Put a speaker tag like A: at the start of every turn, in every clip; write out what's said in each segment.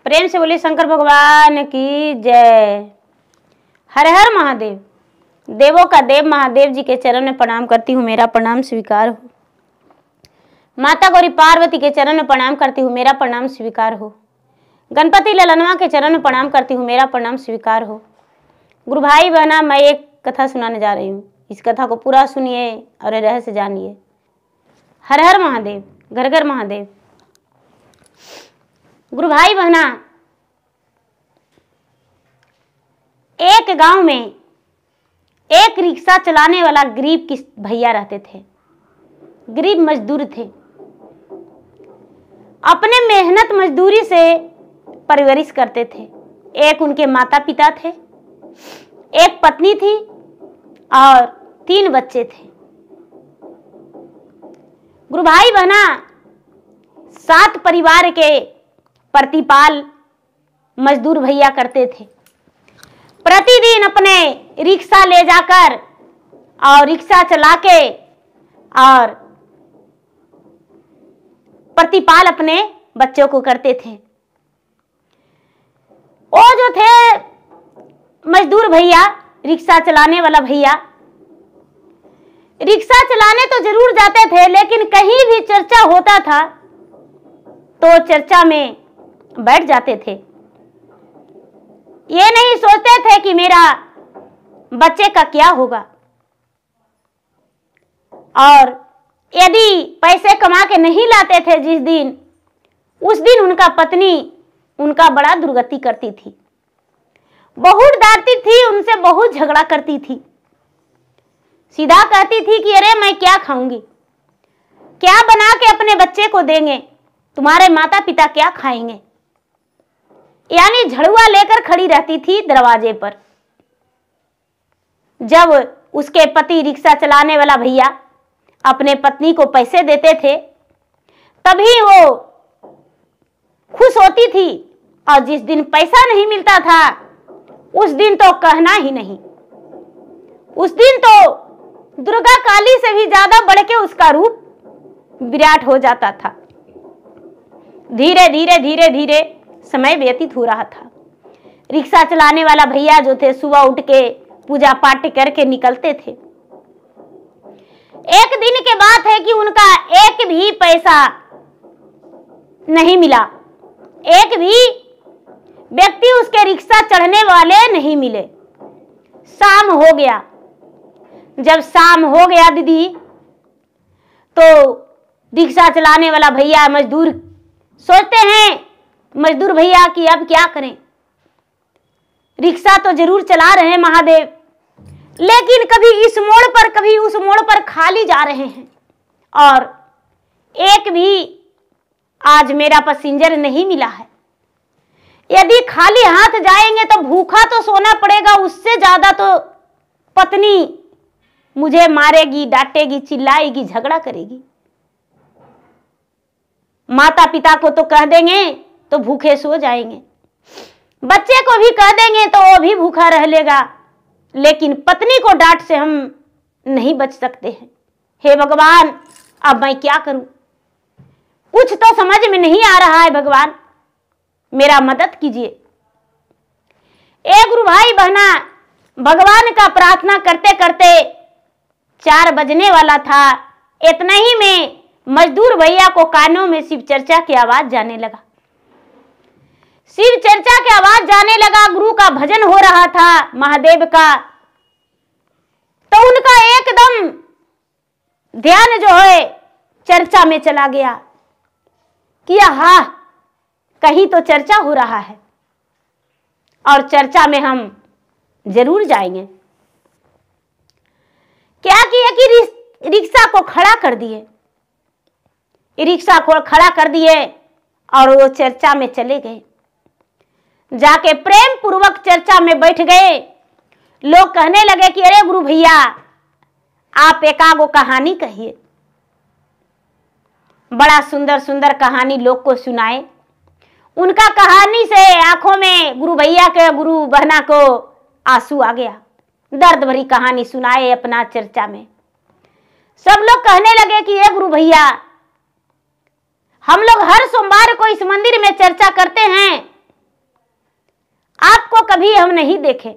A: प्रेम से बोलिए शंकर भगवान की जय। हर हर महादेव। देवों का देव महादेव जी के चरण में प्रणाम करती हूँ, मेरा प्रणाम स्वीकार हो। माता गौरी पार्वती के चरण में प्रणाम करती हूँ, मेरा प्रणाम स्वीकार हो। गणपति ललनवा के चरण में प्रणाम करती हूँ, मेरा प्रणाम स्वीकार हो। गुरु भाई बहना, मैं एक कथा सुनाने जा रही हूँ। इस कथा को पूरा सुनिए और रहस्य जानिए। हर हर महादेव, घर घर महादेव। गुरु भाई बहना, एक गांव में एक रिक्शा चलाने वाला गरीब भैया रहते थे। गरीब मजदूर थे। अपने मेहनत मजदूरी से परवरिश करते थे। एक उनके माता पिता थे, एक पत्नी थी और 3 बच्चे थे। गुरु भाई बहना, 7 परिवार के प्रतिपाल मजदूर भैया करते थे। प्रतिदिन अपने रिक्शा ले जाकर और रिक्शा चला के और प्रतिपाल अपने बच्चों को करते थे। वो जो थे मजदूर भैया, रिक्शा चलाने वाला भैया, रिक्शा चलाने तो जरूर जाते थे, लेकिन कहीं भी चर्चा होता था तो चर्चा में बैठ जाते थे। ये नहीं सोचते थे कि मेरा बच्चे का क्या होगा। और यदि पैसे कमा के नहीं लाते थे जिस दिन, उस दिन उनका पत्नी उनका बड़ा दुर्गति करती थी, बहुत डांटती थी, उनसे बहुत झगड़ा करती थी। सीधा कहती थी कि अरे मैं क्या खाऊंगी, क्या बना के अपने बच्चे को देंगे, तुम्हारे माता पिता क्या खाएंगे। यानी झड़ुआ लेकर खड़ी रहती थी दरवाजे पर। जब उसके पति रिक्शा चलाने वाला भैया अपने पत्नी को पैसे देते थे, तभी वो खुश होती थी, और जिस दिन पैसा नहीं मिलता था उस दिन तो कहना ही नहीं। उस दिन तो दुर्गा काली से भी ज्यादा बढ़ के उसका रूप विराट हो जाता था। धीरे धीरे धीरे धीरे समय व्यतीत हो रहा था। रिक्शा चलाने वाला भैया जो थे, सुबह उठ के पूजा पाठ करके निकलते थे। एक दिन के बात है कि उनका एक भी पैसा नहीं मिला। एक भी व्यक्ति उसके रिक्शा चढ़ने वाले नहीं मिले। शाम हो गया। जब शाम हो गया दीदी, तो रिक्शा चलाने वाला भैया मजदूर सोचते हैं, मजदूर भैया कि अब क्या करें। रिक्शा तो जरूर चला रहे हैं महादेव, लेकिन कभी इस मोड़ पर कभी उस मोड़ पर खाली जा रहे हैं, और एक भी आज मेरा पैसेंजर नहीं मिला है। यदि खाली हाथ जाएंगे तो भूखा तो सोना पड़ेगा, उससे ज्यादा तो पत्नी मुझे मारेगी, डांटेगी, चिल्लाएगी, झगड़ा करेगी। माता पिता को तो कह देंगे तो भूखे सो जाएंगे, बच्चे को भी कह देंगे तो वो भी भूखा रह लेगा, लेकिन पत्नी को डांट से हम नहीं बच सकते हैं। हे भगवान, अब मैं क्या करूं? कुछ तो समझ में नहीं आ रहा है भगवान, मेरा मदद कीजिए। गुरु भाई बहना, भगवान का प्रार्थना करते करते 4 बजने वाला था। इतना ही में मजदूर भैया को कानों में शिव चर्चा की आवाज जाने लगा। शिव चर्चा की आवाज जाने लगा, गुरु का भजन हो रहा था महादेव का। तो उनका एकदम ध्यान जो है चर्चा में चला गया कि हाँ, कहीं तो चर्चा हो रहा है और चर्चा में हम जरूर जाएंगे। क्या किया कि रिक्शा को खड़ा कर दिए। रिक्शा को खड़ा कर दिए और वो चर्चा में चले गए। जाके प्रेम पूर्वक चर्चा में बैठ गए। लोग कहने लगे कि अरे गुरु भैया, आप एकागो कहानी कहिए। बड़ा सुंदर सुंदर कहानी लोग को सुनाए। उनका कहानी से आंखों में गुरु भैया के, गुरु बहना को आंसू आ गया। दर्द भरी कहानी सुनाए अपना चर्चा में। सब लोग कहने लगे कि ये गुरु भैया, हम लोग हर सोमवार को इस मंदिर में चर्चा करते हैं, कभी हम नहीं देखे।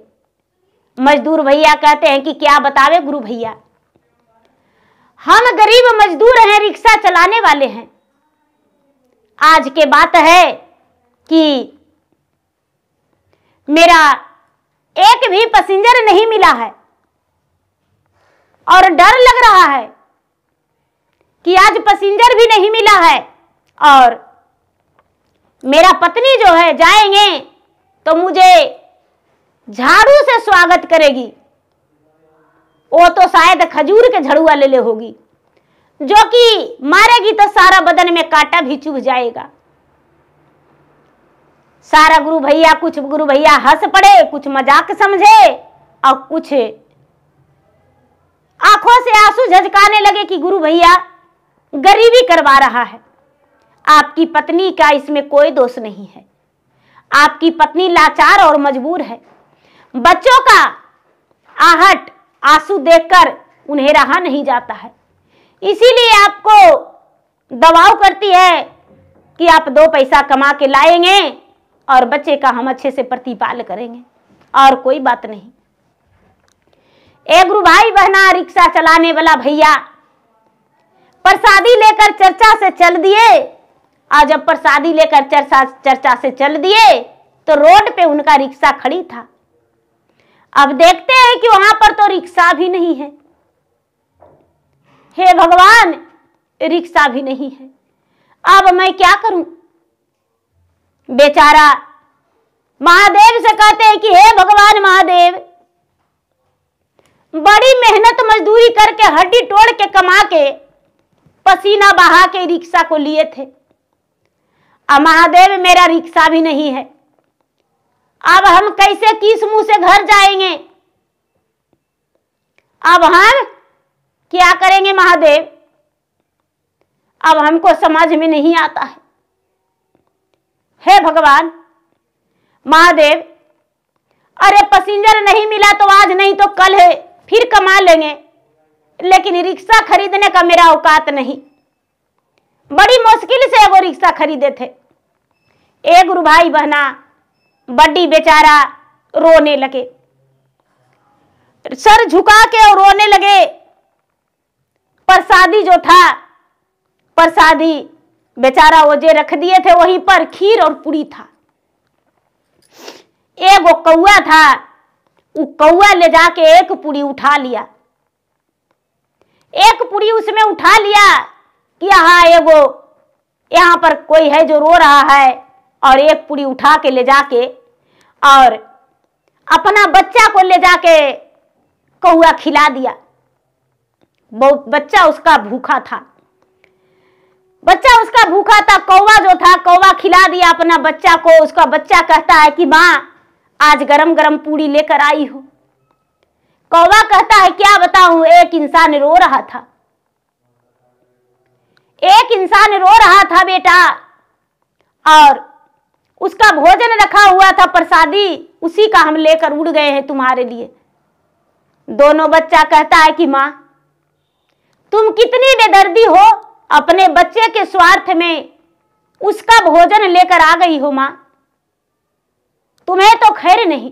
A: मजदूर भैया कहते हैं कि क्या बतावे गुरु भैया, हम गरीब मजदूर हैं, रिक्शा चलाने वाले हैं। आज के बात है कि मेरा एक भी पैसेंजर नहीं मिला है और डर लग रहा है कि आज पैसेंजर भी नहीं मिला है, और मेरा पत्नी जो है जाएंगे तो मुझे झाड़ू से स्वागत करेगी। वो तो शायद खजूर के झड़ुआ ले होगी, जो कि मारेगी तो सारा बदन में कांटा भी चुभ जाएगा। सारा कुछ गुरु भैया हंस पड़े, कुछ मजाक समझे और कुछ आंखों से आंसू झजकाने लगे कि गुरु भैया गरीबी करवा रहा है। आपकी पत्नी का इसमें कोई दोष नहीं है। आपकी पत्नी लाचार और मजबूर है। बच्चों का आहट आंसू देखकर उन्हें रहा नहीं जाता है, इसीलिए आपको दबाव करती है कि आप 2 पैसा कमा के लाएंगे और बच्चे का हम अच्छे से प्रतिपाल करेंगे, और कोई बात नहीं। एक गुरु भाई बहना रिक्शा चलाने वाला भैया प्रसादी लेकर चर्चा से चल दिए, और जब प्रसादी लेकर चर्चा से चल दिए तो रोड पे उनका रिक्शा खड़ी था। अब देखते हैं कि वहां पर तो रिक्शा भी नहीं है। हे भगवान, रिक्शा भी नहीं है, अब मैं क्या करूं? बेचारा महादेव से कहते हैं कि हे भगवान महादेव, बड़ी मेहनत मजदूरी करके हड्डी तोड़ के कमा के पसीना बहा के रिक्शा को लिए थे। अब महादेव मेरा रिक्शा भी नहीं है, अब हम कैसे किस मुंह से घर जाएंगे? अब हम क्या करेंगे महादेव? अब हमको समझ में नहीं आता है। हे भगवान महादेव, अरे पैसेंजर नहीं मिला तो आज नहीं तो कल है, फिर कमा लेंगे, लेकिन रिक्शा खरीदने का मेरा औकात नहीं। बड़ी मुश्किल से वो रिक्शा खरीदे थे। एक गुरु भाई बहना बड्डी बेचारा रोने लगे, सर झुका के और रोने लगे। प्रसादी जो था, प्रसादी बेचारा वो जे रख दिए थे वहीं पर खीर और पूरी था। एक वो कौआ था, वो कौआ ले जाके एक पूरी उठा लिया। एक पूरी उसमें उठा लिया कि यहाँ पर कोई है जो रो रहा है, और एक पूरी उठा के ले जाके और अपना बच्चा को ले जाके कौआ खिला दिया। बच्चा उसका भूखा था, कौवा जो था, कौवा खिला दिया अपना बच्चा को। उसका बच्चा कहता है कि माँ आज गरम गरम पूरी लेकर आई हो। कौवा कहता है क्या बताऊं, एक इंसान रो रहा था, एक इंसान रो रहा था बेटा, और उसका भोजन रखा हुआ था प्रसादी, उसी का हम लेकर उड़ गए हैं तुम्हारे लिए। दोनों बच्चा कहता है कि माँ तुम कितनी बेदर्दी हो, अपने बच्चे के स्वार्थ में उसका भोजन लेकर आ गई हो। माँ तुम्हें तो खैर नहीं,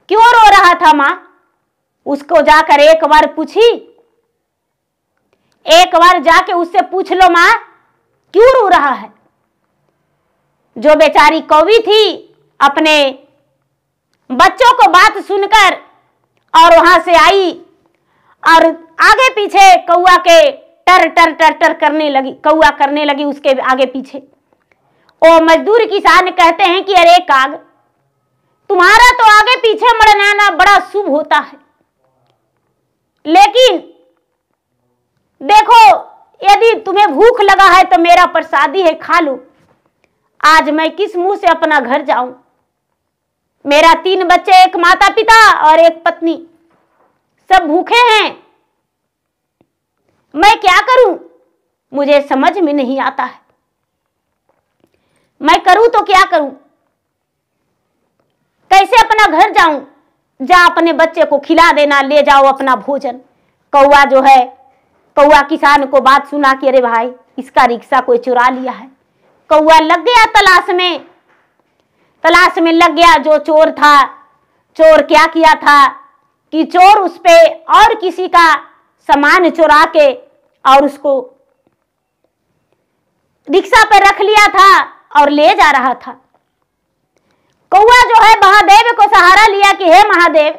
A: क्यों रो रहा था माँ? उसको जाकर एक बार पूछी, एक बार जाके उससे पूछ लो माँ क्यों रो रहा है। जो बेचारी कौवी थी अपने बच्चों को बात सुनकर और वहां से आई और आगे पीछे कौआ के टर टर टर टर करने लगी, कौआ करने लगी उसके आगे पीछे। ओ मजदूर किसान कहते हैं कि अरे काग, तुम्हारा तो आगे पीछे मड़नाना बड़ा शुभ होता है, लेकिन देखो यदि तुम्हें भूख लगा है तो मेरा प्रसादी है, खा लो। आज मैं किस मुंह से अपना घर जाऊं? मेरा 3 बच्चे, एक माता पिता और एक पत्नी, सब भूखे हैं। मैं क्या करूं? मुझे समझ में नहीं आता है। मैं करूं तो क्या करूं? कैसे अपना घर जाऊं? जा अपने बच्चे को खिला देना, ले जाओ अपना भोजन। कौवा जो है, कौवा किसान को बात सुना कि अरे भाई इसका रिक्शा कोई चुरा लिया है। कौवा लग गया तलाश में। तलाश में लग गया जो चोर था। चोर क्या किया था कि चोर उस पे और किसी का सामान चुरा के और उसको रिक्शा पर रख लिया था और ले जा रहा था। कौआ जो है महादेव को सहारा लिया कि हे महादेव,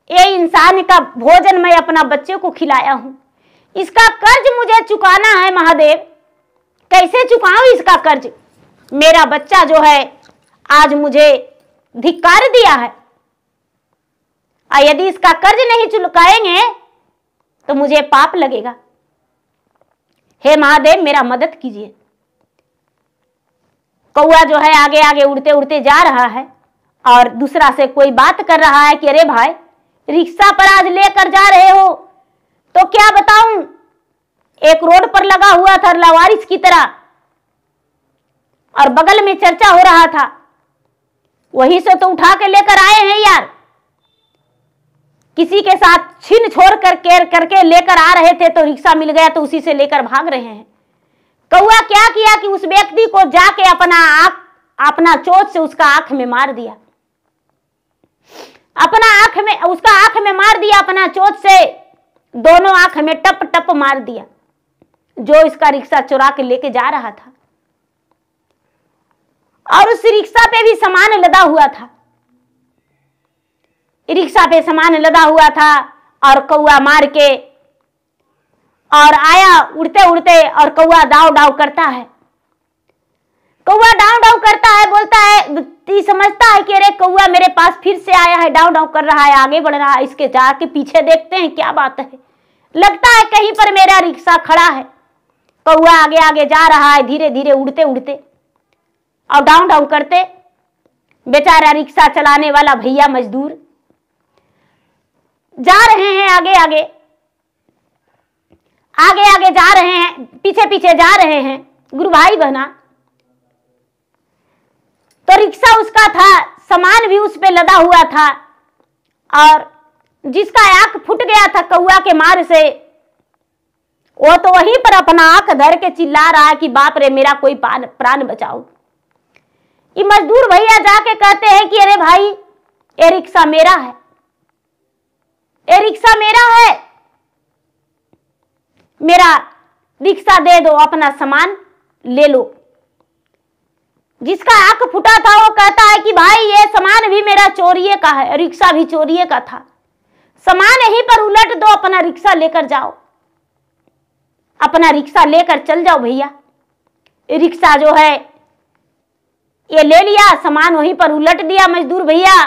A: ये इंसान का भोजन मैं अपना बच्चे को खिलाया हूं, इसका कर्ज मुझे चुकाना है महादेव, कैसे चुकाऊं इसका कर्ज? मेरा बच्चा जो है आज मुझे धिक्कार दिया है, और यदि इसका कर्ज नहीं चुकाएंगे तो मुझे पाप लगेगा। हे महादेव मेरा मदद कीजिए। कौआ जो है आगे आगे उड़ते उड़ते जा रहा है और दूसरा से कोई बात कर रहा है कि अरे भाई, रिक्शा पर आज लेकर जा रहे हो तो क्या बताऊं, एक रोड पर लगा हुआ था लावारिस की तरह और बगल में चर्चा हो रहा था, वहीं से तो उठा के लेकर आए हैं यार। किसी के साथ छीन छोड़ करके लेकर आ रहे थे तो रिक्शा मिल गया तो उसी से लेकर भाग रहे हैं। कौआ क्या किया कि उस व्यक्ति को जाके अपना चोंच से उसका आंख में मार दिया, उसका आंख में मार दिया अपना चोंच से, दोनों आंख में टप टप मार दिया। जो इसका रिक्शा चुरा के लेके जा रहा था और उस रिक्शा पे भी सामान लदा हुआ था, रिक्शा पे सामान लदा हुआ था और कौआ मार के और आया उड़ते उड़ते और कौआ दाव दाव करता है। कौआ डाव डाव करता है, बोलता है, समझता है कि अरे कौआ मेरे पास फिर से आया है, डाव डाव कर रहा है, आगे बढ़ रहा है, इसके जाके पीछे देखते हैं क्या बात है, लगता है कहीं पर मेरा रिक्शा खड़ा है। कौआ आगे आगे जा रहा है धीरे धीरे उड़ते उड़ते और डाव डाव करते। बेचारा रिक्शा चलाने वाला भैया मजदूर जा रहे हैं, आगे आगे जा रहे हैं, पीछे पीछे जा रहे हैं गुरु भाई बहना। तो रिक्शा उसका था, सामान भी उस पे लदा हुआ था और जिसका आंख फूट गया था कौआ के मार से, वो तो वहीं पर अपना आंख धर के चिल्ला रहा है कि बाप रे मेरा कोई प्राण बचाओ। ये मजदूर भैया जाके कहते हैं कि अरे भाई ये रिक्शा मेरा है, ये रिक्शा मेरा है, मेरा रिक्शा दे दो, अपना सामान ले लो। जिसका आंख फूटा था वो कहता है कि भाई ये सामान भी मेरा चोरिये का है, रिक्शा भी चोरिये का था, सामान यहीं पर उलट दो, अपना रिक्शा लेकर जाओ, अपना रिक्शा लेकर चल जाओ भैया। रिक्शा जो है ये ले लिया, सामान वहीं पर उलट दिया मजदूर भैया,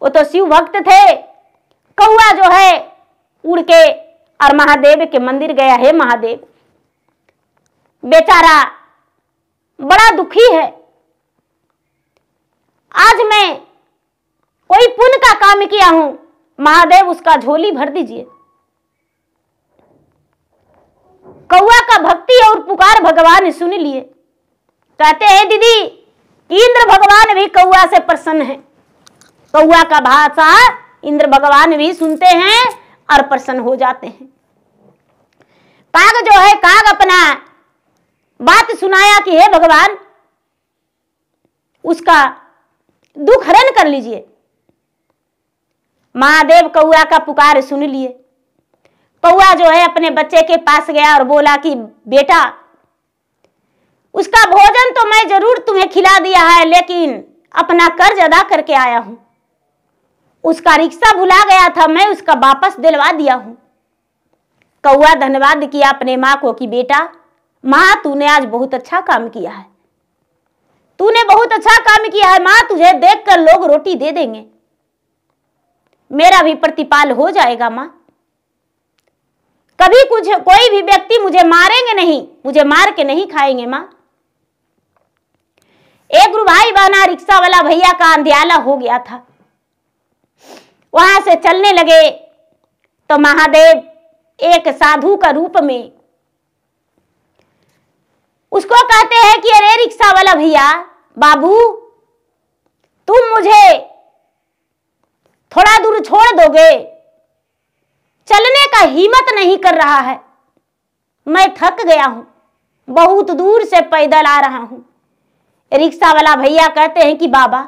A: वो तो शिव भक्त थे। कौआ जो है उड़ के और महादेव के मंदिर गया। है महादेव, बेचारा बड़ा दुखी है, आज मैं कोई पुण्य का काम किया हूं, महादेव उसका झोली भर दीजिए। कौआ का भक्ति और पुकार भगवान सुन लिए। कहते हैं दीदी इंद्र भगवान भी कौआ से प्रसन्न है, कौआ का भाषा इंद्र भगवान भी सुनते हैं और प्रसन्न हो जाते हैं। काग जो है, काग अपना बात सुनाया कि हे भगवान उसका दुख हरण कर लीजिए। महादेव कौआ का पुकार सुन लिए। कौआ जो है अपने बच्चे के पास गया और बोला कि बेटा उसका भोजन तो मैं जरूर तुम्हें खिला दिया है, लेकिन अपना कर्ज अदा करके आया हूं, उसका रिक्शा भुला गया था, मैं उसका वापस दिलवा दिया हूं। कौआ धन्यवाद किया अपने माँ को कि बेटा माँ तूने आज बहुत अच्छा काम किया है, तूने बहुत अच्छा काम किया है माँ, तुझे देखकर लोग रोटी दे देंगे, मेरा भी प्रतिपाल हो जाएगा माँ, कभी कोई भी व्यक्ति मुझे मारेंगे नहीं, मुझे मार के नहीं खाएंगे माँ। एक गुरु भाई बहना रिक्शा वाला भैया का अंधियाला हो गया था, वहां से चलने लगे तो महादेव एक साधु का रूप में उसको कहते हैं कि अरे रिक्शा वाला भैया बाबू तुम मुझे थोड़ा दूर छोड़ दोगे, चलने का हिम्मत नहीं कर रहा है, मैं थक गया हूं, बहुत दूर से पैदल आ रहा हूं, रिक्शा वाला भैया कहते हैं कि बाबा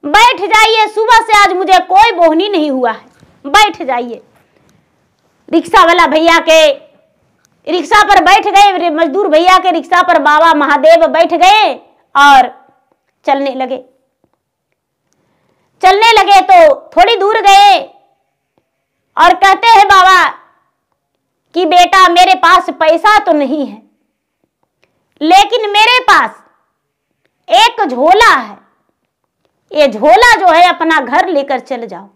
A: बैठ जाइए, सुबह से आज मुझे कोई बोहनी नहीं हुआ है, बैठ जाइए। रिक्शा वाला भैया के रिक्शा पर बैठ गए, मजदूर भैया के रिक्शा पर बाबा महादेव बैठ गए और चलने लगे। चलने लगे तो थोड़ी दूर गए और कहते हैं बाबा कि बेटा मेरे पास पैसा तो नहीं है, लेकिन मेरे पास एक झोला है, ये झोला जो है अपना घर लेकर चल जाओ,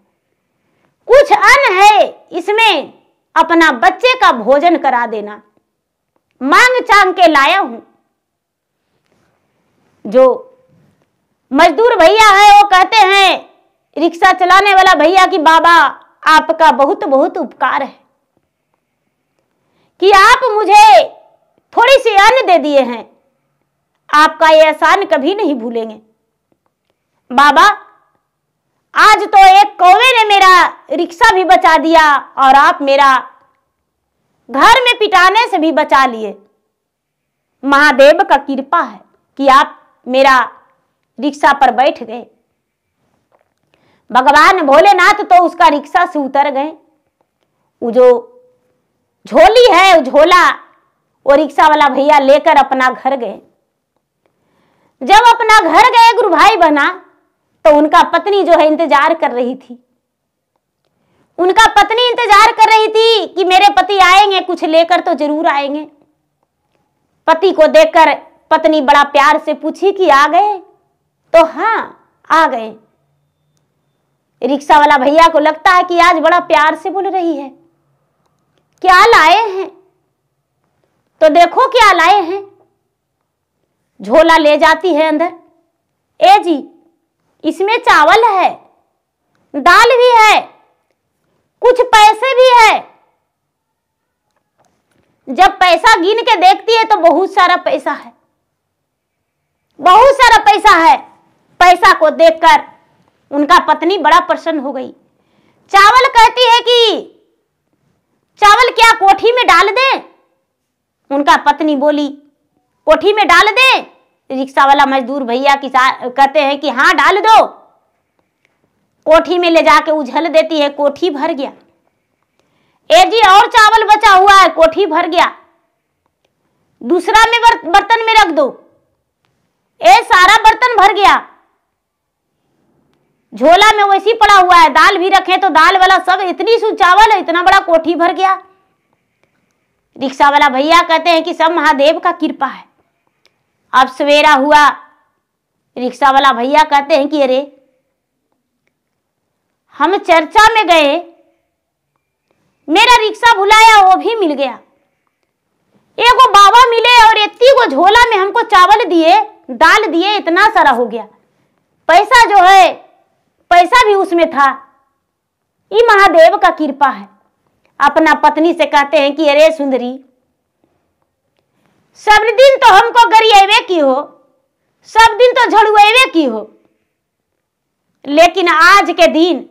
A: कुछ अन्न है इसमें अपना बच्चे का भोजन करा देना, मांग चांग के लाया हूं। जो मजदूर भैया है वो कहते हैं रिक्शा चलाने वाला भैया कि बाबा आपका बहुत बहुत उपकार है कि आप मुझे थोड़ी सी अन्न दे दिए हैं, आपका ये एहसान कभी नहीं भूलेंगे। बाबा आज तो एक कौवे ने मेरा रिक्शा भी बचा दिया और आप मेरा घर में पिटाने से भी बचा लिए। महादेव का कृपा है कि आप मेरा रिक्शा पर बैठ गए। भगवान भोलेनाथ तो उसका रिक्शा से उतर गए। वो जो झोली है, वो झोला वो रिक्शा वाला भैया लेकर अपना घर गए। जब अपना घर गए गुरु भाई बना तो उनका पत्नी जो है इंतजार कर रही थी। उनका पत्नी इंतजार कर रही थी कि मेरे पति आएंगे, कुछ लेकर तो जरूर आएंगे। पति को देखकर पत्नी बड़ा प्यार से पूछी कि आ गए? तो हाँ आ गए। रिक्शा वाला भैया को लगता है कि आज बड़ा प्यार से बोल रही है, क्या लाए हैं? तो देखो क्या लाए हैं। झोला ले जाती है अंदर। ए जी इसमें चावल है, दाल भी है, कुछ पैसे भी है। जब पैसा गिन के देखती है तो बहुत सारा पैसा है, बहुत सारा पैसा है। पैसा को देखकर उनका पत्नी बड़ा प्रसन्न हो गई। चावल कहती है कि चावल क्या कोठी में डाल दें? उनका पत्नी बोली कोठी में डाल दें? रिक्शा वाला मजदूर भैया कहते हैं कि हाँ डाल दो। कोठी में ले जाके उझल देती है, कोठी भर गया। ए जी और चावल बचा हुआ है, कोठी भर गया। दूसरा में बर्तन में रख दो। ए सारा बर्तन भर गया। झोला में वैसी पड़ा हुआ है, दाल भी रखे तो दाल वाला सब, इतनी सी चावल है, इतना बड़ा कोठी भर गया। रिक्शा वाला भैया कहते हैं कि सब महादेव का कृपा है। अब सवेरा हुआ। रिक्शा वाला भैया कहते हैं कि अरे हम चर्चा में गए, मेरा रिक्शा भुलाया, वो भी मिल गया। एगो बाबा मिले और इतनी को झोला में हमको चावल दिए, दाल दिए, इतना सारा हो गया। पैसा जो है, पैसा भी उसमें था। ये महादेव का कृपा है। अपना पत्नी से कहते हैं कि अरे सुंदरी सब दिन तो हमको गरिएवे की हो, सब दिन तो झड़ुएवे की हो, लेकिन आज के दिन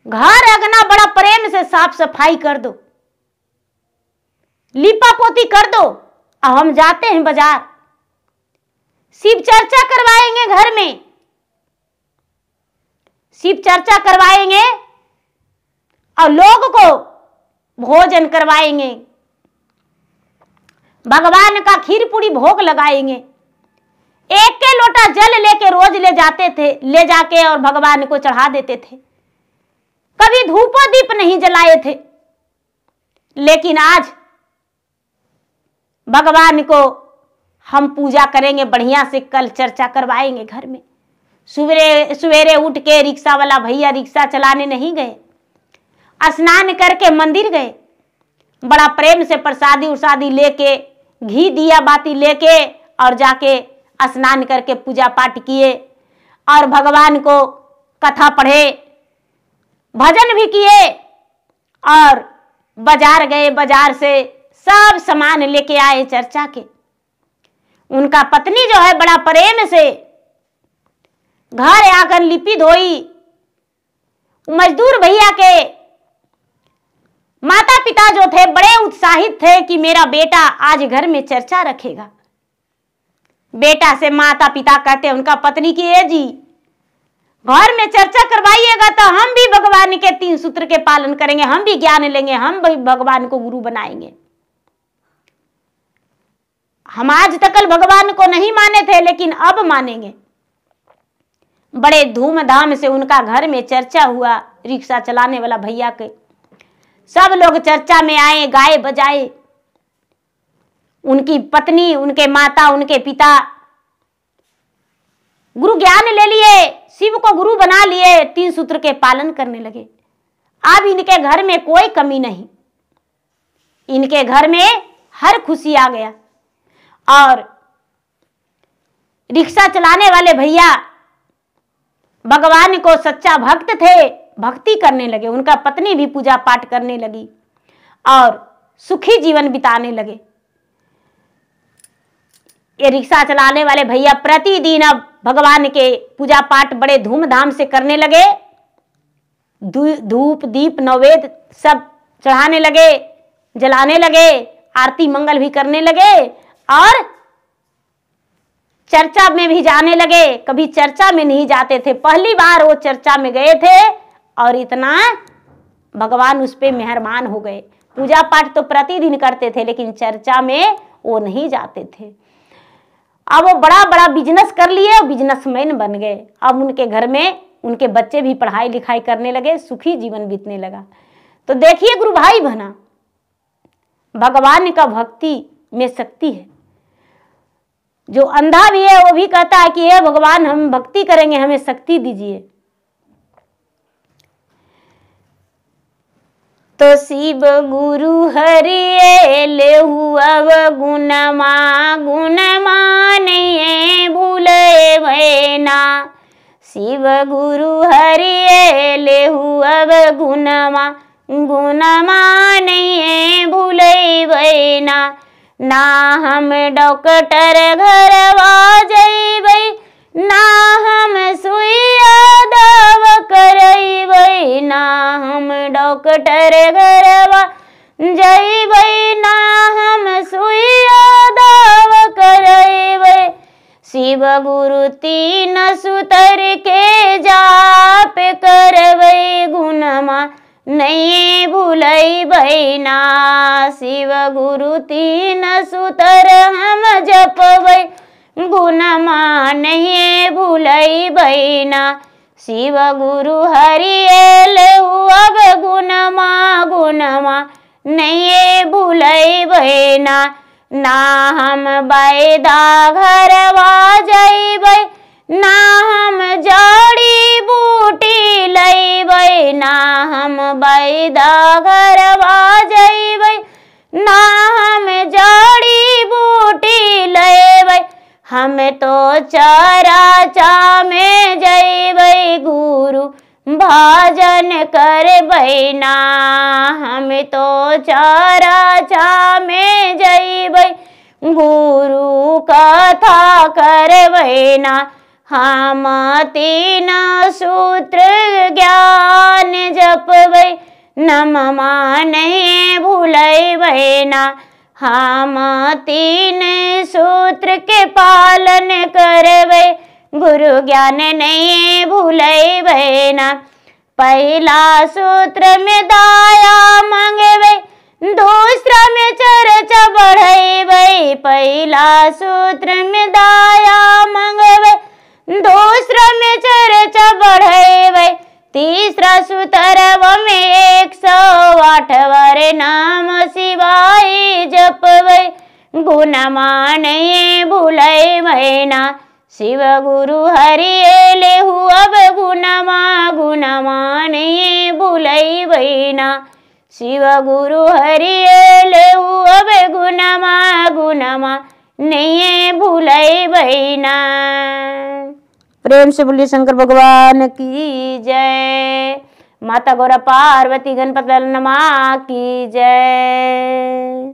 A: घर अगना बड़ा प्रेम से साफ सफाई कर दो, लिपा पोती कर दो। अब हम जाते हैं बाजार, शिव चर्चा करवाएंगे घर में, शिव चर्चा करवाएंगे और लोग को भोजन करवाएंगे, भगवान का खीर पूरी भोग लगाएंगे। एक के लोटा जल लेके रोज ले जाते थे, ले जाके और भगवान को चढ़ा देते थे। कभी धूपो दीप नहीं जलाए थे, लेकिन आज भगवान को हम पूजा करेंगे बढ़िया से। कल चर्चा करवाएंगे घर में। सवेरे उठ के रिक्शा वाला भैया रिक्शा चलाने नहीं गए, स्नान करके मंदिर गए। बड़ा प्रेम से प्रसादी उसादी लेके, घी दिया बाती लेके और जाके स्नान करके पूजा पाठ किए और भगवान को कथा पढ़े, भजन भी किए और बाजार गए। बाजार से सब सामान लेके आए चर्चा के। उनका पत्नी जो है बड़ा प्रेम से घर आकर लिपि धोई। मजदूर भैया के माता पिता जो थे बड़े उत्साहित थे कि मेरा बेटा आज घर में चर्चा रखेगा। बेटा से माता पिता कहते हैं उनका पत्नी की ए जी घर में चर्चा करवाइएगा तो हम भी भगवान के 3 सूत्र के पालन करेंगे, हम भी ज्ञान लेंगे, हम भी भगवान को गुरु बनाएंगे। हम आज तक भगवान को नहीं माने थे लेकिन अब मानेंगे। बड़े धूमधाम से उनका घर में चर्चा हुआ। रिक्शा चलाने वाला भैया के सब लोग चर्चा में आए, गाए बजाए। उनकी पत्नी, उनके माता, उनके पिता गुरु ज्ञान ले लिए, शिव को गुरु बना लिए, 3 सूत्र के पालन करने लगे। अब इनके घर में कोई कमी नहीं, इनके घर में हर खुशी आ गया। और रिक्शा चलाने वाले भैया भगवान को सच्चा भक्त थे, भक्ति करने लगे। उनका पत्नी भी पूजा पाठ करने लगी और सुखी जीवन बिताने लगे। ये रिक्शा चलाने वाले भैया प्रतिदिन अब भगवान के पूजा पाठ बड़े धूमधाम से करने लगे। धूप दीप नैवेद्य सब चढ़ाने लगे, जलाने लगे, आरती मंगल भी करने लगे और चर्चा में भी जाने लगे। कभी चर्चा में नहीं जाते थे, पहली बार वो चर्चा में गए थे और इतना भगवान उस पे मेहरबान हो गए। पूजा पाठ तो प्रतिदिन करते थे लेकिन चर्चा में वो नहीं जाते थे। अब वो बड़ा बड़ा बिजनेस कर लिए, बिजनेसमैन बन गए। अब उनके घर में उनके बच्चे भी पढ़ाई लिखाई करने लगे, सुखी जीवन बीतने लगा। तो देखिए गुरु भाई बहना, भगवान का भक्ति में शक्ति है। जो अंधा भी है वो भी कहता है कि हे भगवान हम भक्ति करेंगे, हमें शक्ति दीजिए। तो शिव गुरु हरि लेहु अब गुणमा गुणमा नहीं भूले भैना। शिव गुरु हरि लेहु अब गुणमा गुणमा नहीं भूले भैना। ना हम डॉक्टर घरवा जइबै, ना हम सुइया दवा करइबै, ना हम डॉक्टर घरवा जइबै, ना हम सुइया दवा करइबै। शिव गुरु 3 सूत्र के जाप करबै, गुणमा नहीं भूलइबै ना। शिव गुरु 3 सूत्र हम जपबै, गुणमा नहीं भूलइबै ना। शिव गुरु हरि लेहु अब गुणमा गुणमा नहीं भूलइबै ना। ना हम बैदा घरवा जइबै, ना हम जड़ी बूटी लइबै, ना हम बैदा घरवा जइबै, ना हम जड़ी बूटी लइबै। हम तो चराचा में जइबै, गुरु भजन करबै ना। हम तो चराचा में जइबै, गुरु कथा करबै ना। हम 3 सूत्र ज्ञान जपबै, नममा नहीं भूलइबै ना। हम 3 सूत्र के पालन करबै, गुरु ज्ञान नहीं भूलइबै ना। पहला सूत्र में दाया मांगबै, दूसरा में चर्चा बढ़इबै। पहला सूत्र में दाया मांगबै, दूसरा में चर्चा बढ़इबै। तीसरा सूत्रवा में 108 बार नाम शिवाय जपबै, गुणमा नहीं भूलइबै ना। शिव गुरु हरि लेहु अब गुणमा गुणमा नहीं भूलइबै ना। शिव गुरु हरि लेहु अब गुणमा गुणमा नहीं भूलइबै ना। प्रेम से बोलिए शंकर भगवान की जय। माता गौरा पार्वती गणपति नमा की जय।